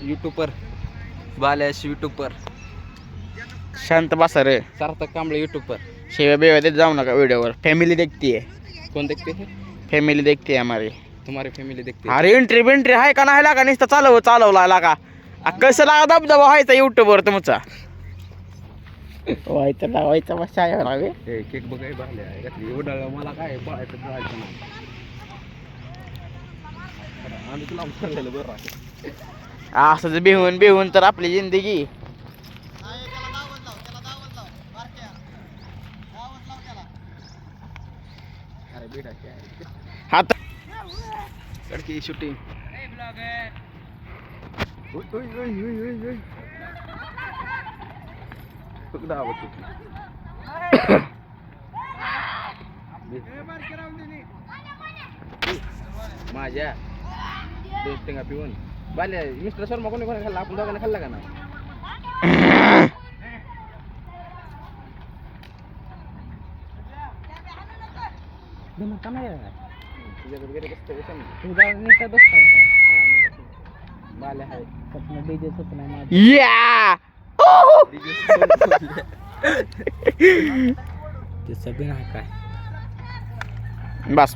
YouTuber बाल्याश YouTuber शांत बसा रे. सार्थक Kamble YouTuber शिव्या बिव्या देत जाऊ नका व्हिडिओवर. फॅमिली देखती है. कौन देखते हैं फॅमिली देखती है हमारी. तुम्हारी फॅमिली देखते हैं अरे एंट्री बिंट्री आहे का नाही लागा नुसतं चालवला लागा. कसं लागा दबदबा व्हायचा युट्यूबवर तुमचा. व्हायचा मस्त आहे. ए केक बघाय बाल्या एवढं मला काय पळायचं नाही आम्ही तुला सांगायला बरं आहे. असंच बिहून तर आपली जिंदगी. अरे बेटा हात लड़की शूटिंग माझ्या दोन टिंगा पिऊन बाल्या मिस्टर शर्मा कोणी कोणी खाल्ला आपण दोघांना खाल्ला का ना तुझ्याकडे गेले बसतो बाल्या आहे स्वप्न डीजे स्वप्न या ते सगळं काय बस.